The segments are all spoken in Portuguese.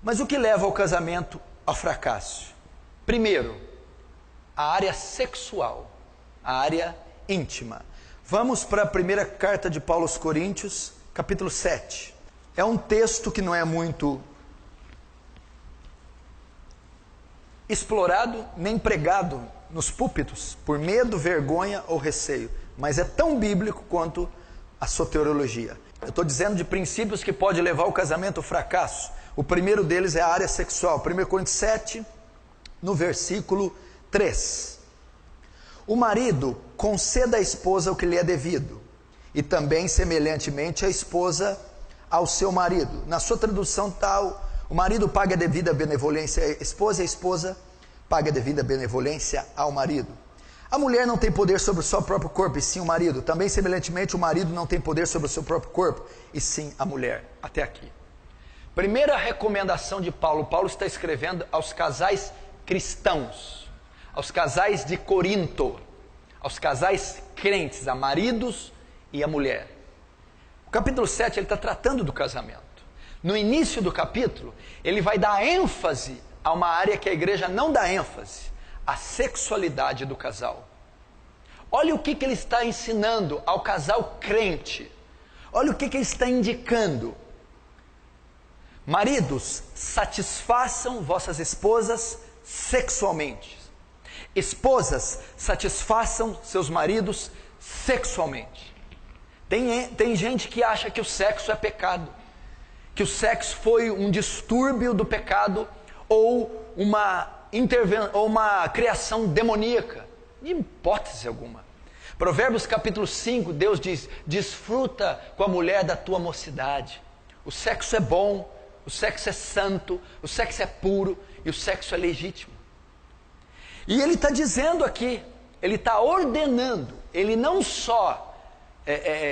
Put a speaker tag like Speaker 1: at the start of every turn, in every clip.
Speaker 1: Mas o que leva ao casamento ao fracasso? Primeiro, a área sexual, a área íntima. Vamos para a primeira carta de Paulo aos Coríntios, capítulo 7. É um texto que não é muito explorado, nem pregado nos púlpitos, por medo, vergonha ou receio, mas é tão bíblico quanto a soteriologia. Eu estou dizendo de princípios que pode levar o casamento ao fracasso. O primeiro deles é a área sexual. 1 Coríntios 7, no versículo 3. O marido conceda à esposa o que lhe é devido, e também semelhantemente a esposa ao seu marido. Na sua tradução tal, o marido paga a devida benevolência à esposa, e a esposa paga a devida benevolência ao marido. A mulher não tem poder sobre o seu próprio corpo, e sim o marido. Também semelhantemente o marido não tem poder sobre o seu próprio corpo, e sim a mulher. Até aqui. Primeira recomendação de Paulo. Paulo está escrevendo aos casais cristãos, aos casais de Corinto, aos casais crentes, a maridos e a mulher. O capítulo 7 ele está tratando do casamento. No início do capítulo, ele vai dar ênfase a uma área que a igreja não dá ênfase, a sexualidade do casal. Olha o que ele está ensinando ao casal crente. Olha o que ele está indicando. Maridos, satisfaçam vossas esposas sexualmente. Esposas, satisfaçam seus maridos sexualmente. Tem gente que acha que o sexo é pecado, que o sexo foi um distúrbio do pecado ou uma criação demoníaca. Em hipótese alguma. Provérbios capítulo 5, Deus diz: desfruta com a mulher da tua mocidade. O sexo é bom, o sexo é santo, o sexo é puro e o sexo é legítimo. E ele está dizendo aqui, ele está ordenando, ele não só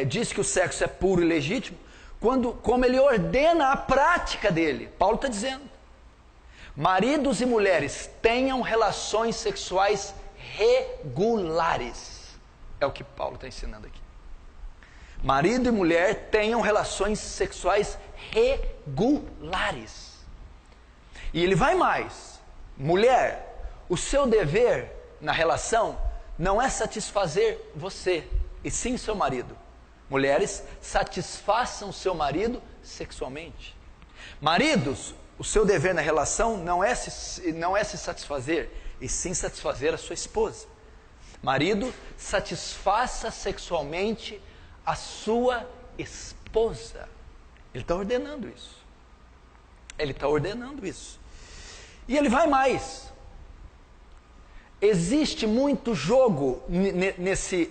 Speaker 1: diz que o sexo é puro e legítimo, como ele ordena a prática dele. Paulo está dizendo: maridos e mulheres tenham relações sexuais regulares. É o que Paulo está ensinando aqui. Marido e mulher tenham relações sexuais regulares. E ele vai mais. Mulher, o seu dever na relação não é satisfazer você, e sim seu marido. Mulheres, satisfaçam seu marido sexualmente. Maridos, o seu dever na relação não é se satisfazer, e sim satisfazer a sua esposa. Marido, satisfaça sexualmente a sua esposa. Ele está ordenando isso. Ele está ordenando isso. E ele vai mais. Existe muito jogo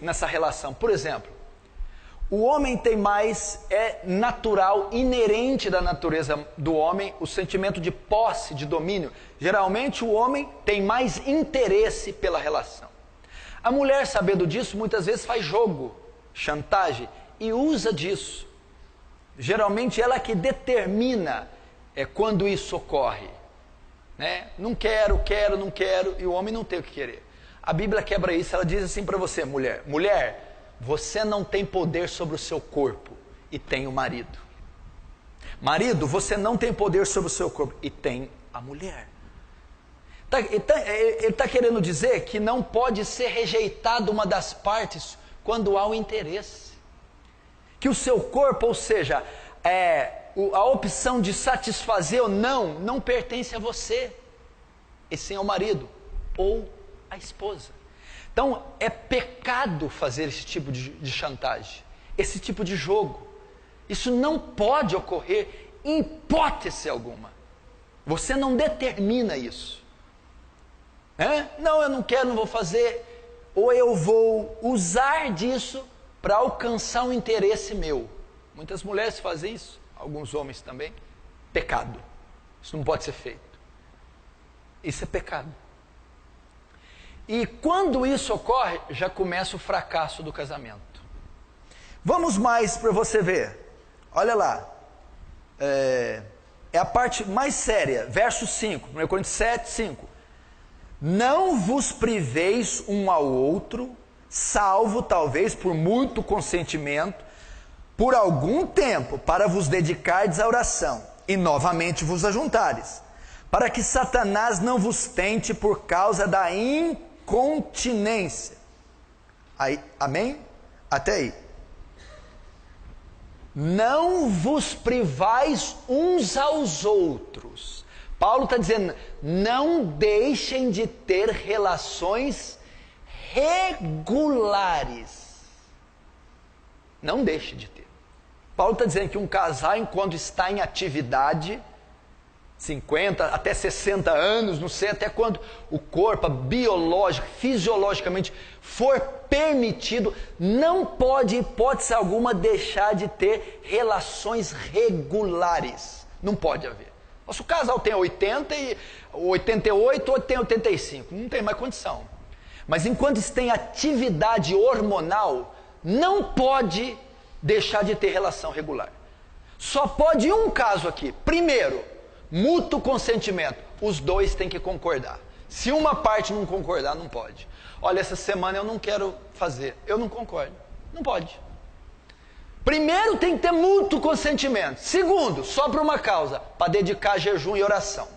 Speaker 1: nessa relação. Por exemplo, o homem tem mais, é natural, inerente da natureza do homem, o sentimento de posse, de domínio. Geralmente o homem tem mais interesse pela relação. A mulher, sabendo disso, muitas vezes faz jogo, chantagem, e usa disso. Geralmente ela que determina quando isso ocorre. Né? Não quero, não quero, e o homem não tem o que querer. A Bíblia quebra isso, ela diz assim para você, mulher: você não tem poder sobre o seu corpo, e tem o marido. Marido, você não tem poder sobre o seu corpo, e tem a mulher. Ele está querendo dizer que não pode ser rejeitada uma das partes quando há o interesse. Que o seu corpo, ou seja, a opção de satisfazer ou não pertence a você, e sim ao marido ou à esposa. Então é pecado fazer esse tipo de chantagem, esse tipo de jogo. Isso não pode ocorrer em hipótese alguma. Você não determina isso. Não, eu não quero, não vou fazer, ou eu vou usar disso para alcançar um interesse meu. Muitas mulheres fazem isso, alguns homens também. Pecado. Isso não pode ser feito. Isso é pecado. E quando isso ocorre, já começa o fracasso do casamento. Vamos mais para você ver. Olha lá. É a parte mais séria. Verso 5. 1 Coríntios 7, 5. Não vos priveis um ao outro, salvo talvez por muito consentimento, por algum tempo, para vos dedicardes à oração, e novamente vos ajuntares, para que Satanás não vos tente por causa da incontinência. Aí, amém? Até aí. Não vos privais uns aos outros. Paulo está dizendo, não deixem de ter relações regulares. Não deixe de ter. Paulo está dizendo que um casal, enquanto está em atividade, 50 até 60 anos, não sei até quando o corpo biológico, fisiologicamente for permitido, não pode, hipótese alguma, deixar de ter relações regulares. Não pode haver. Se o casal tem 80 e 88 ou tem 85, não tem mais condição. Mas enquanto está em atividade hormonal, não pode deixar de ter relação regular. Só pode um caso aqui. Primeiro, mútuo consentimento. Os dois têm que concordar. Se uma parte não concordar, não pode. Olha, essa semana eu não quero fazer. Eu não concordo. Não pode. Primeiro, tem que ter mútuo consentimento. Segundo, só por uma causa, para dedicar jejum e oração.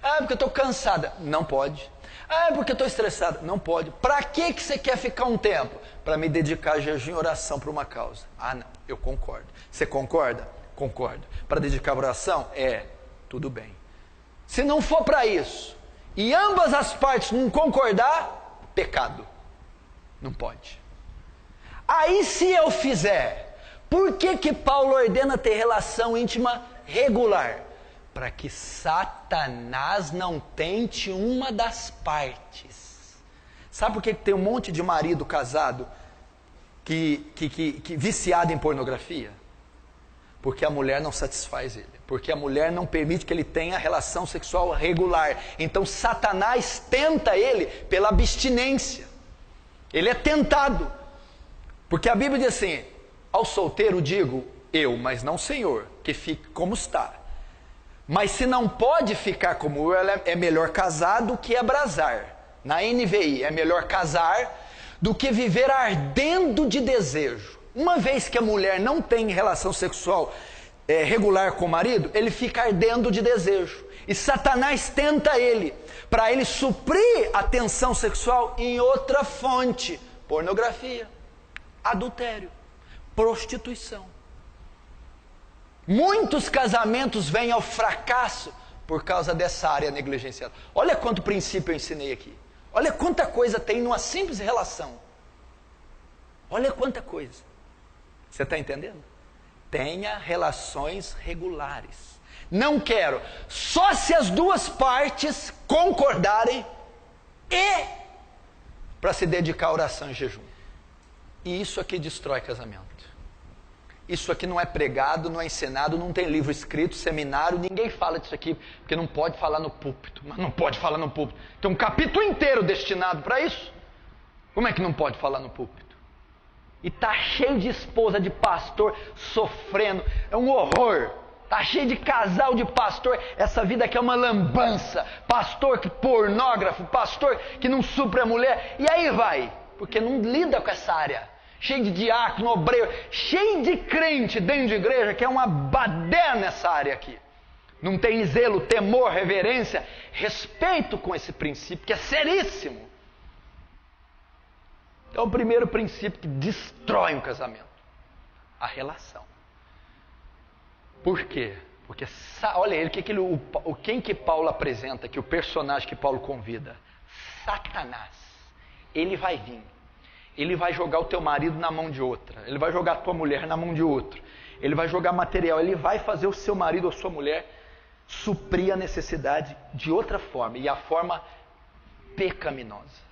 Speaker 1: Ah, porque eu estou cansada. Não pode. Ah, porque eu estou estressada. Não pode. Para que você quer ficar um tempo? Para me dedicar a jejum e oração por uma causa. Ah, não, eu concordo. Você concorda? Concordo. Para dedicar a oração? Tudo bem. Se não for para isso, e ambas as partes não concordar, pecado. Não pode. Aí se eu fizer, por que Paulo ordena ter relação íntima regular? Para que Satanás não tente uma das partes. Sabe por que tem um monte de marido casado que viciado em pornografia? Porque a mulher não satisfaz ele. Porque a mulher não permite que ele tenha relação sexual regular. Então Satanás tenta ele pela abstinência. Ele é tentado. Porque a Bíblia diz assim, ao solteiro digo, eu, mas não Senhor, que fique como está. Mas se não pode ficar como eu, é melhor casar do que abrasar. Na NVI, é melhor casar do que viver ardendo de desejo. Uma vez que a mulher não tem relação sexual regular com o marido, ele fica ardendo de desejo. E Satanás tenta ele, para ele suprir a tensão sexual em outra fonte. Pornografia, adultério, prostituição. Muitos casamentos vêm ao fracasso por causa dessa área negligenciada. Olha quanto princípio eu ensinei aqui. Olha quanta coisa tem numa simples relação. Olha quanta coisa. Você está entendendo? Tenha relações regulares. Não quero. Só se as duas partes concordarem e para se dedicar à oração e jejum. E isso aqui destrói casamento. Isso aqui não é pregado, não é ensinado, não tem livro escrito, seminário, ninguém fala disso aqui, porque não pode falar no púlpito. Mas não pode falar no púlpito. Tem um capítulo inteiro destinado para isso. Como é que não pode falar no púlpito? E está cheio de esposa de pastor sofrendo, é um horror. Está cheio de casal de pastor, essa vida aqui é uma lambança. Pastor que pornógrafo, pastor que não supre a mulher, e aí vai, porque não lida com essa área. Cheio de diácono, obreiro, cheio de crente dentro de igreja, que é uma baderna nessa área aqui. Não tem zelo, temor, reverência, respeito com esse princípio, que é seríssimo. Então, o primeiro princípio que destrói um casamento, a relação. Por quê? Porque, olha ele, quem que Paulo apresenta aqui, o personagem que Paulo convida? Satanás. Ele vai vir. Ele vai jogar o teu marido na mão de outra. Ele vai jogar a tua mulher na mão de outro. Ele vai jogar material. Ele vai fazer o seu marido ou sua mulher suprir a necessidade de outra forma. E a forma pecaminosa.